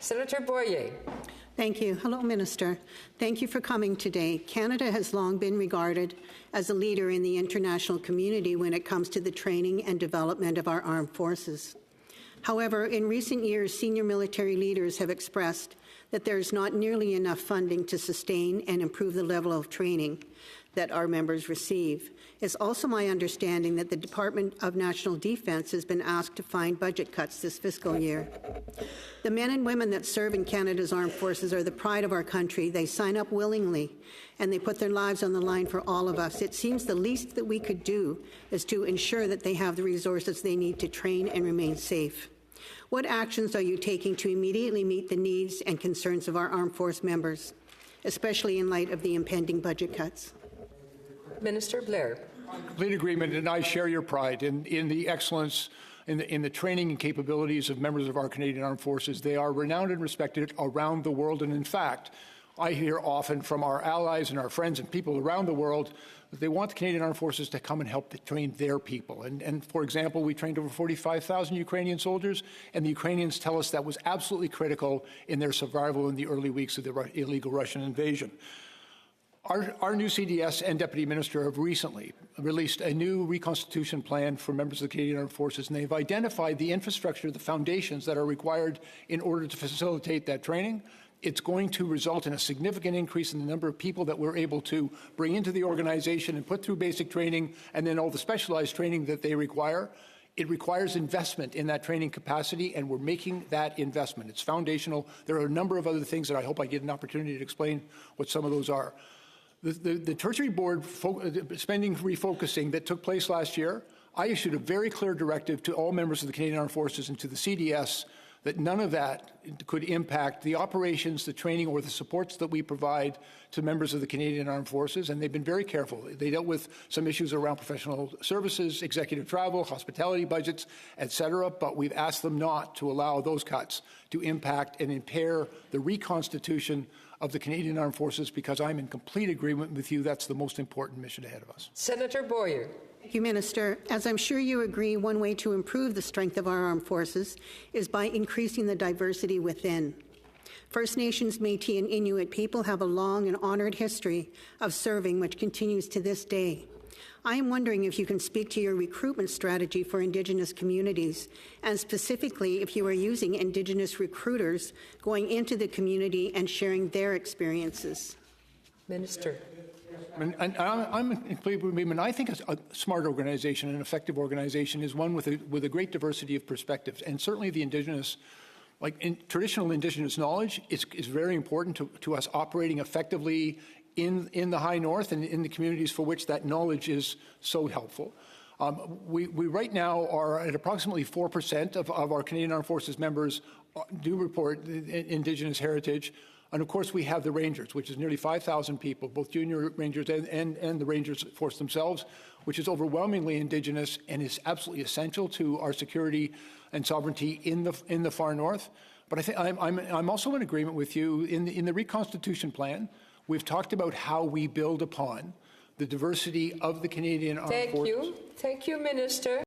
Senator Boyer. Thank you. Hello, Minister. Thank you for coming today. Canada has long been regarded as a leader in the international community when it comes to the training and development of our armed forces. However, in recent years, senior military leaders have expressed that there is not nearly enough funding to sustain and improve the level of training that our members receive. It's also my understanding that the Department of National Defence has been asked to find budget cuts this fiscal year. The men and women that serve in Canada's armed forces are the pride of our country. They sign up willingly, and they put their lives on the line for all of us. It seems the least that we could do is to ensure that they have the resources they need to train and remain safe. What actions are you taking to immediately meet the needs and concerns of our armed force members, especially in light of the impending budget cuts? Minister Blair. Complete agreement, and I share your pride in the excellence in the training and capabilities of members of our Canadian Armed Forces. They are renowned and respected around the world, and in fact, I hear often from our allies and our friends and people around the world that they want the Canadian Armed Forces to come and help train their people. And for example, we trained over 45,000 Ukrainian soldiers, and the Ukrainians tell us that was absolutely critical in their survival in the early weeks of the illegal Russian invasion. Our new CDS and Deputy Minister have recently released a new reconstitution plan for members of the Canadian Armed Forces, and they've identified the infrastructure, the foundations that are required in order to facilitate that training. It's going to result in a significant increase in the number of people that we're able to bring into the organization and put through basic training and then all the specialized training that they require. It requires investment in that training capacity, and we're making that investment. It's foundational. There are a number of other things that I hope I get an opportunity to explain what some of those are. The tertiary board spending refocusing that took place last year, I issued a very clear directive to all members of the Canadian Armed Forces and to the CDS that none of that could impact the operations, the training, or the supports that we provide to members of the Canadian Armed Forces, and they've been very careful. They dealt with some issues around professional services, executive travel, hospitality budgets, etc., but we've asked them not to allow those cuts to impact and impair the reconstitution of the Canadian Armed Forces, because I'm in complete agreement with you. That's the most important mission ahead of us. Senator Boyer. Thank you, Minister. As I'm sure you agree, one way to improve the strength of our armed forces is by increasing the diversity within. First Nations, Métis, and Inuit people have a long and honoured history of serving, which continues to this day. I am wondering if you can speak to your recruitment strategy for Indigenous communities, and specifically if you are using Indigenous recruiters going into the community and sharing their experiences. Minister. And I'm in complete agreement. I think a smart organization, an effective organization, is one with a great diversity of perspectives, and certainly the Indigenous, traditional Indigenous knowledge is very important to us operating effectively in the High North and in the communities for which that knowledge is so helpful. We right now are at approximately 4% of our Canadian Armed Forces members do report Indigenous heritage. And of course, we have the Rangers, which is nearly 5,000 people, both junior Rangers and the Rangers force themselves, which is overwhelmingly Indigenous and is absolutely essential to our security and sovereignty in the far north. But I think I'm also in agreement with you in the reconstitution plan. We've talked about how we build upon the diversity of the Canadian Armed Forces. Thank you, Minister.